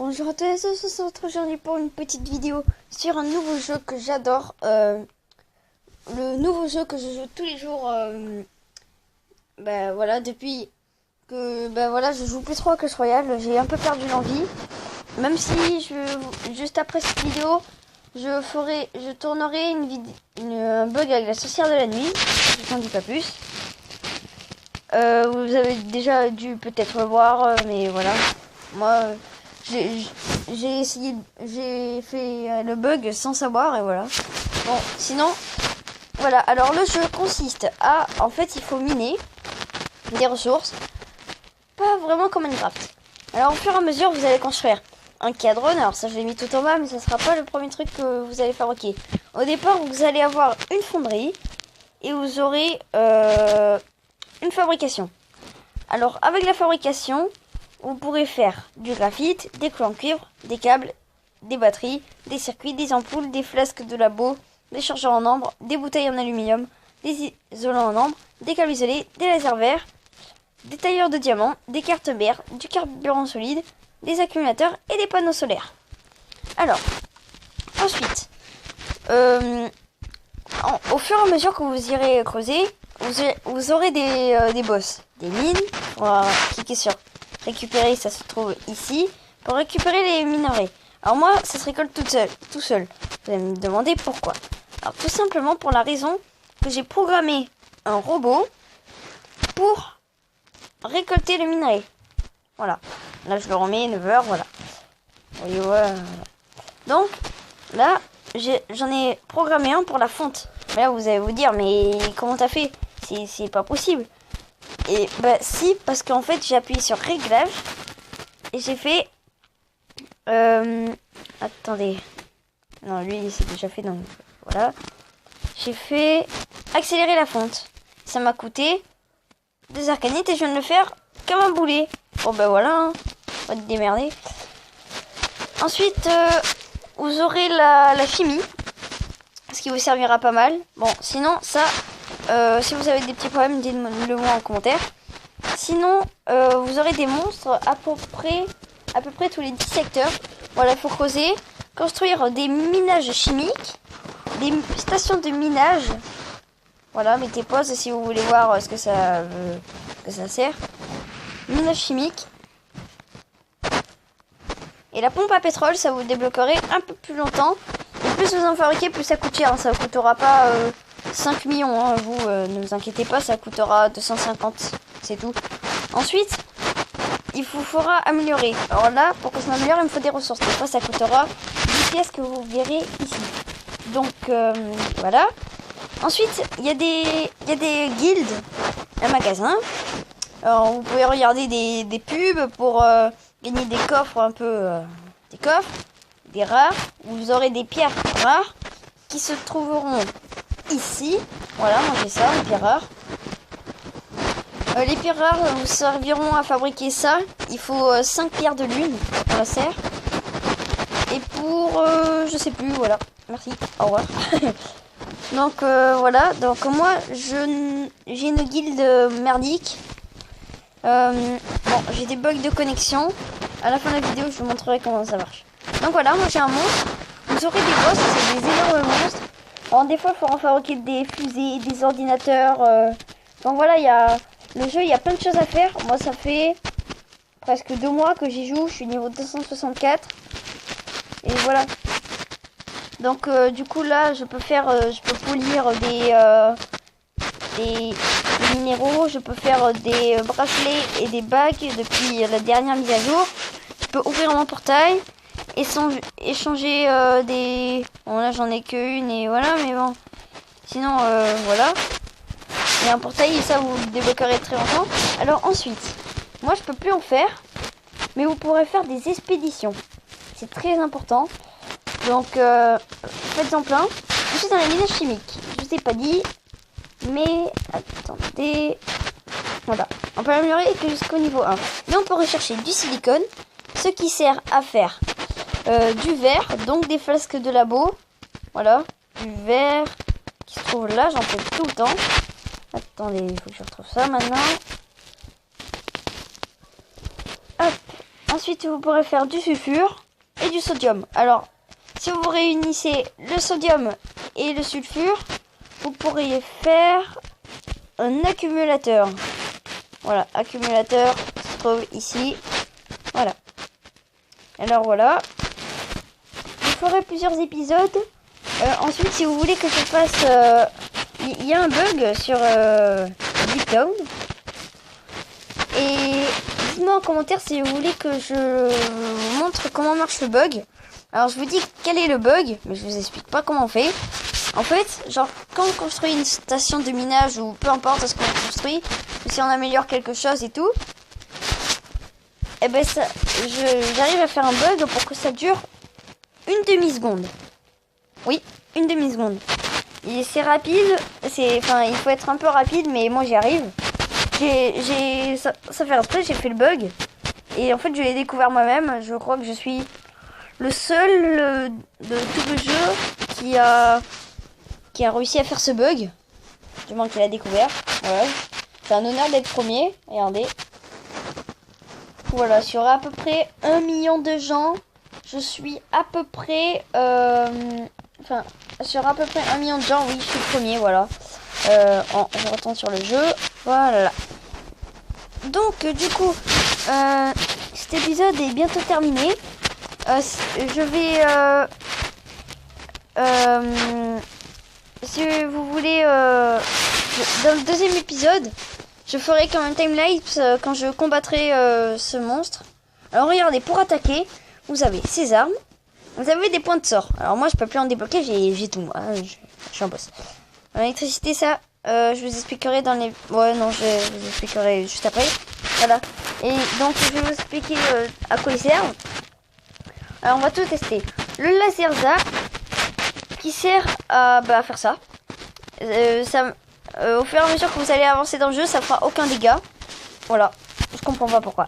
Bonjour à tous, on se retrouve aujourd'hui pour une petite vidéo sur un nouveau jeu que j'adore. Le nouveau jeu que je joue tous les jours. Voilà, depuis que je joue plus trop à Clash Royale, j'ai un peu perdu l'envie. Même si juste après cette vidéo, je tournerai un bug avec la sorcière de la nuit. Je t'en dis pas plus. Vous avez déjà dû peut-être le voir, mais voilà. Moi, j'ai fait le bug sans savoir et voilà. Bon, sinon, voilà. Alors le jeu consiste à, en fait, il faut miner des ressources, pas vraiment comme Minecraft. Alors au fur et à mesure, vous allez construire un cadron. Alors ça, je l'ai mis tout en bas, mais ça sera pas le premier truc que vous allez fabriquer. Au départ, vous allez avoir une fonderie et vous aurez une fabrication. Alors avec la fabrication, vous pourrez faire du graphite, des clous en cuivre, des câbles, des batteries, des circuits, des ampoules, des flasques de labo, des chargeurs en ambre, des bouteilles en aluminium, des isolants en ambre, des câbles isolés, des lasers verts, des tailleurs de diamants, des cartes mères, du carburant solide, des accumulateurs et des panneaux solaires. Alors, ensuite, au fur et à mesure que vous irez creuser, vous aurez des boss, des mines. On va cliquer sur récupérer, ça se trouve ici, pour récupérer les minerais. Alors moi, ça se récolte tout seul. Vous allez me demander pourquoi. Alors tout simplement pour la raison que j'ai programmé un robot pour récolter le minerai. Voilà. Là, je le remets 9h, voilà. Et voilà. Donc, là, j'en ai programmé un pour la fonte. Mais là, vous allez vous dire, mais comment t'as fait? C'est pas possible. Et bah si, parce qu'en fait j'ai appuyé sur réglage et j'ai fait attendez, non lui c'est déjà fait, donc voilà, j'ai fait accélérer la fonte. Ça m'a coûté 2 arcanites et je viens de le faire comme un boulet. Bon ben voilà, hein. On va te démerder. Ensuite vous aurez la chimie, ce qui vous servira pas mal. Bon sinon ça, si vous avez des petits problèmes, dites-le moi en commentaire. Sinon, vous aurez des monstres à peu près tous les 10 secteurs. Voilà, il faut creuser, construire des minages chimiques, des stations de minage. Voilà, mettez pause si vous voulez voir ce que ça sert. Minage chimique. Et la pompe à pétrole, ça vous débloquerait un peu plus longtemps. Et plus vous en fabriquez, plus ça coûte cher. Hein. Ça ne coûtera pas 5 millions. Hein. Vous, ne vous inquiétez pas, ça coûtera 250. C'est tout. Ensuite, il vous faudra améliorer. Alors là, pour que ça m'améliore, il me faut des ressources. Des fois, ça coûtera 10 pièces que vous verrez ici. Donc, voilà. Ensuite, il y a des guildes, un magasin. Alors, vous pouvez regarder des pubs pour gagner des coffres un peu... des coffres, des rares. Vous aurez des pierres rares qui se trouveront ici. Voilà, moi j'ai ça, une pierre rare. Les pierres rares vous serviront à fabriquer ça. Il faut 5 pierres de lune pour la serre. Et pour... je sais plus, voilà. Merci, au revoir. Donc voilà, donc moi j'ai une guilde merdique. Bon, j'ai des bugs de connexion. À la fin de la vidéo, je vous montrerai comment ça marche. Donc voilà, moi j'ai un monstre. Vous aurez des boss, c'est des énormes monstres. Alors des fois, il faut en fabriquer des fusées, des ordinateurs. Donc voilà, le jeu, il y a plein de choses à faire. Moi, ça fait presque 2 mois que j'y joue. Je suis niveau 264. Et voilà. Donc, du coup, là, je peux polir des minéraux. Je peux faire des bracelets et des bagues depuis la dernière mise à jour. Je peux ouvrir mon portail. Échanger des... Bon, là, j'en ai qu'une et voilà, mais bon. Sinon, voilà. Et un portail, et ça vous le débloquerez très longtemps. Alors ensuite, moi je peux plus en faire, mais vous pourrez faire des expéditions. C'est très important. Donc faites-en plein. Ensuite dans les minages chimiques, je vous ai pas dit, mais attendez. Voilà, on peut l'améliorer que jusqu'au niveau 1. Mais on peut rechercher du silicone, ce qui sert à faire du verre, donc des flasques de labo. Voilà, du verre qui se trouve là, j'en fais tout le temps. Attendez, il faut que je retrouve ça maintenant. Hop. Ensuite, Ensuite, vous pourrez faire du sulfure et du sodium. Alors, si vous réunissez le sodium et le sulfure, vous pourriez faire un accumulateur. Voilà, accumulateur se trouve ici. Voilà. Alors voilà. Je ferai plusieurs épisodes. Ensuite, si vous voulez que je fasse... Il y a un bug sur Deeptown. Et dites-moi en commentaire si vous voulez que je vous montre comment marche le bug. Alors je vous dis quel est le bug, mais je vous explique pas comment on fait. En fait, genre quand on construit une station de minage ou peu importe ce qu'on construit, si on améliore quelque chose et tout, et ben ça, j'arrive à faire un bug pour que ça dure une demi-seconde. Oui, une demi-seconde. Et c'est rapide, il faut être un peu rapide, mais moi j'y arrive. Ça fait après, j'ai fait le bug. Et en fait, je l'ai découvert moi-même. Je crois que je suis le seul de tout le jeu qui a réussi à faire ce bug. Du moins qu'il a découvert. Voilà. C'est un honneur d'être premier. Regardez. Voilà, sur à peu près 1 million de gens, je suis à peu près... sur à peu près 1 million de gens, oui, je suis le premier, voilà. Je retourne sur le jeu. Voilà. Donc, du coup, cet épisode est bientôt terminé. Je vais... si vous voulez... dans le deuxième épisode, je ferai comme un timelapse quand je combattrai ce monstre. Alors, regardez, pour attaquer, vous avez ces armes. Vous avez des points de sort. Alors, moi, je peux plus en débloquer, j'ai tout. Hein, je suis un boss. L'électricité, ça... je vous expliquerai dans les... Ouais, non, je vous expliquerai juste après. Voilà. Et donc, je vais vous expliquer à quoi il sert. Alors, on va tout tester. Le laser zap, qui sert à faire ça. Au fur et à mesure que vous allez avancer dans le jeu, ça fera aucun dégât. Voilà. Je comprends pas pourquoi.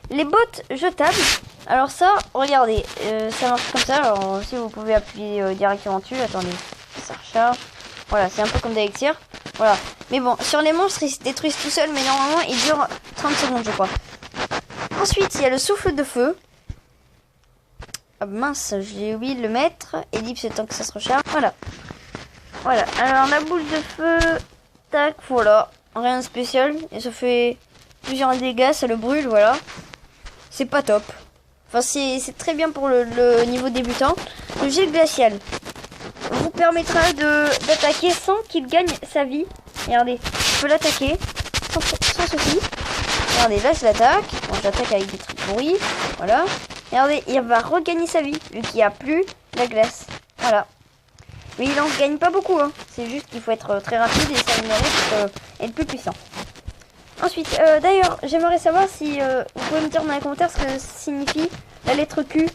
Les bottes jetables. Alors ça, regardez. Ça marche comme ça. Alors, aussi, vous pouvez appuyer directement dessus. Attendez. Ça recharge. Voilà, c'est un peu comme des élixirs. Voilà. Mais bon, sur les monstres, ils se détruisent tout seuls, mais normalement, ils durent 30 secondes, je crois. Ensuite, il y a le souffle de feu. Ah, mince, j'ai oublié de le mettre. Ellipse, le temps que ça se recharge. Voilà. Voilà. Alors, la boule de feu. Tac, voilà. Rien de spécial. Et ça fait plusieurs dégâts, ça le brûle, voilà. C'est pas top. Enfin, c'est très bien pour le niveau débutant. Le gel glacial vous permettra d'attaquer sans qu'il gagne sa vie. Regardez, je peux l'attaquer sans souci. Regardez, là je l'attaque. Bon, j'attaque avec des trucs pourris. Voilà. Regardez, il va regagner sa vie vu qu'il n'y a plus la glace. Voilà. Mais il en gagne pas beaucoup. Hein. C'est juste qu'il faut être très rapide et ça mérite être plus puissant. Ensuite, d'ailleurs, j'aimerais savoir si vous pouvez me dire dans les commentaires ce que signifie la lettre Q.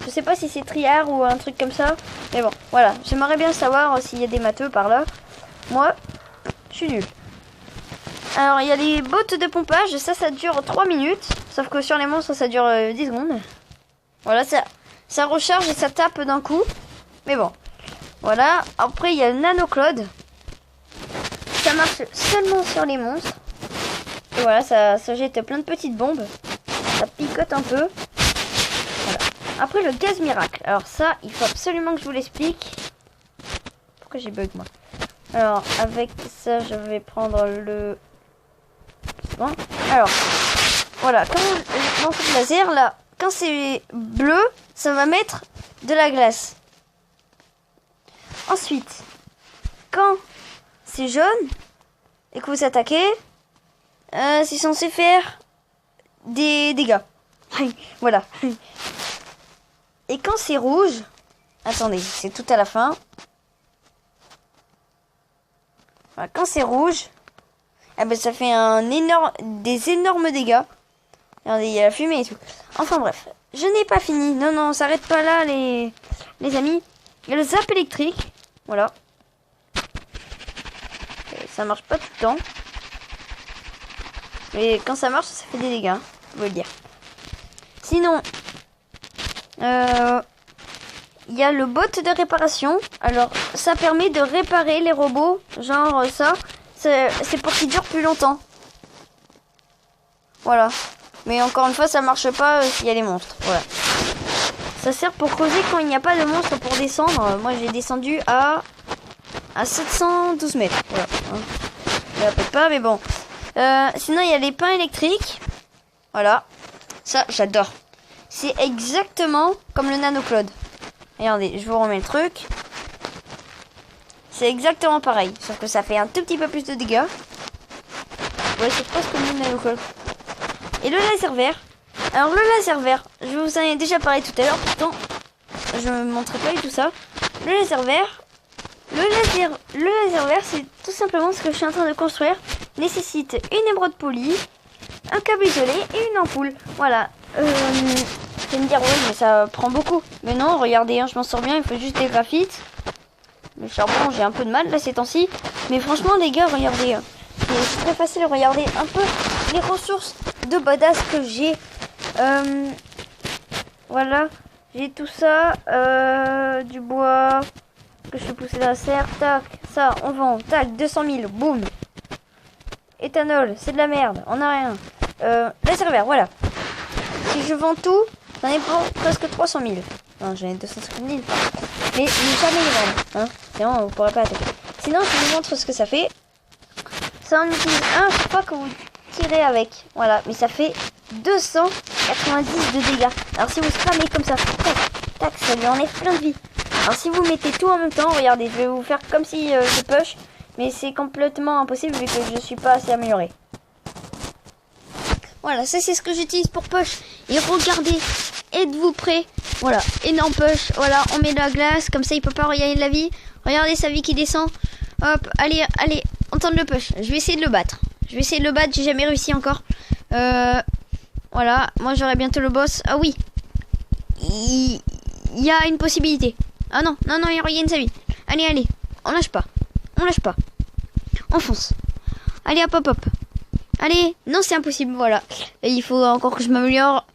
Je sais pas si c'est triard ou un truc comme ça. Mais bon, voilà. J'aimerais bien savoir s'il y a des matheux par là. Moi, je suis nul. Alors, il y a les bottes de pompage. Ça dure 3 minutes. Sauf que sur les monstres, ça dure 10 secondes. Voilà, ça recharge et ça tape d'un coup. Mais bon. Voilà. Après, il y a le nanocloud. Ça marche seulement sur les monstres. Et voilà, ça jette plein de petites bombes. Ça picote un peu. Voilà. Après, le gaz miracle. Alors ça, il faut absolument que je vous l'explique. Pourquoi j'ai bug, moi? Alors, avec ça, je vais prendre le... Bon. Alors, voilà. Quand on lance le laser, là, quand c'est bleu, ça va mettre de la glace. Ensuite, quand c'est jaune et que vous attaquez, c'est censé faire des dégâts. Voilà. Et quand c'est rouge, attendez, c'est tout à la fin. Voilà, quand c'est rouge, eh ben ça fait des énormes dégâts. Regardez, il y a la fumée et tout. Enfin bref, je n'ai pas fini. Non, non, on s'arrête pas là, les amis. Il y a le zap électrique. Voilà. Ça marche pas tout le temps. Mais quand ça marche, ça fait des dégâts. Hein, je veux le dire. Sinon, il y a le bot de réparation. Alors, ça permet de réparer les robots. Genre ça. C'est pour qu'ils durent plus longtemps. Voilà. Mais encore une fois, ça marche pas s'il y a les monstres. Voilà. Ça sert pour creuser quand il n'y a pas de monstres pour descendre. Moi, j'ai descendu à 712 mètres. Voilà. Hein. Peut-être pas, mais bon. Sinon, il y a les pains électriques. Voilà. Ça, j'adore. C'est exactement comme le Nano-Claude. Regardez, je vous remets le truc. C'est exactement pareil. Sauf que ça fait un tout petit peu plus de dégâts. Ouais, c'est presque comme le Nano-Claude. Et le laser vert. Alors, le laser vert, je vous en ai déjà parlé tout à l'heure. Pourtant, je ne montrerai pas du tout ça. Le laser vert. Le laser vert, c'est tout simplement ce que je suis en train de construire. Nécessite une émeraude polie, un câble isolé et une ampoule. Voilà. Je vais me dire, oui, mais ça prend beaucoup. Mais non, regardez, hein, je m'en sors bien, il faut juste des graphites. Le charbon, j'ai un peu de mal là ces temps-ci. Mais franchement, les gars, regardez. C'est très facile, regardez un peu les ressources de badass que j'ai. Voilà. J'ai tout ça. Du bois que je fais pousser dans la serre. Tac, ça, on vend. Tac, 200 000. Boum. Éthanol, c'est de la merde. On a rien. Laser vert, voilà. Si je vends tout, j'en ai pour presque 300 000. Non, j'en ai 250 000. Mais jamais les vendre. Hein. Sinon, vous pourrez pas attaquer. Sinon, je vous montre ce que ça fait. Ça en utilise un chaque fois que vous tirez avec. Voilà, mais ça fait 290 de dégâts. Alors si vous spammez comme ça, tac, tac, ça lui enlève plein de vie. Alors si vous mettez tout en même temps, regardez, je vais vous faire comme si je push. Mais c'est complètement impossible vu que je suis pas assez amélioré. Voilà, ça c'est ce que j'utilise pour push. Et regardez, êtes-vous prêts? Voilà, énorme push. Voilà, on met de la glace, comme ça il peut pas regagner de la vie. Regardez sa vie qui descend. Hop, allez, allez, on tente le push. Je vais essayer de le battre. J'ai jamais réussi encore. Voilà, moi j'aurai bientôt le boss. Ah oui, il y a une possibilité. Ah non, non, non, il regagne sa vie. Allez, allez, on lâche pas. On lâche pas. On fonce. Allez, hop, hop, hop. Allez, non, c'est impossible, voilà. Et il faut encore que je m'améliore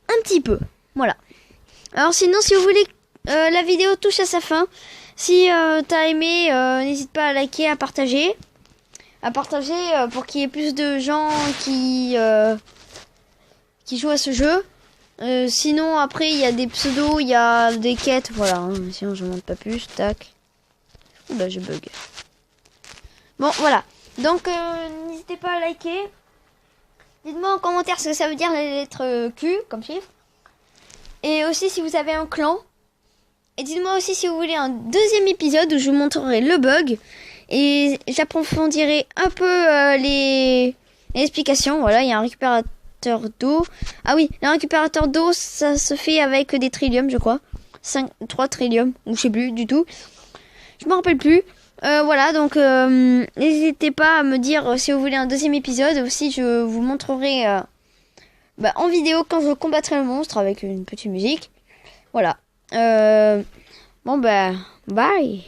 un petit peu. Voilà. Alors sinon, si vous voulez, la vidéo touche à sa fin. Si t'as aimé, n'hésite pas à liker, à partager. Pour qu'il y ait plus de gens qui jouent à ce jeu. Sinon, après, il y a des pseudos, il y a des quêtes, voilà. Hein. Sinon, je monte pas plus, tac. Oula, je bug. Bon, voilà. Donc, n'hésitez pas à liker. Dites-moi en commentaire ce que ça veut dire les lettres Q comme chiffre. Et aussi si vous avez un clan. Et dites-moi aussi si vous voulez un deuxième épisode où je vous montrerai le bug. Et j'approfondirai un peu les explications. Voilà, il y a un récupérateur d'eau. Ah oui, le récupérateur d'eau, ça se fait avec des trilliums, je crois. 3 trilliums, ou je sais plus du tout. Je me rappelle plus. Voilà, donc n'hésitez pas à me dire si vous voulez un deuxième épisode. Aussi, je vous montrerai en vidéo quand je combattrai le monstre avec une petite musique. Voilà. Bon, bye.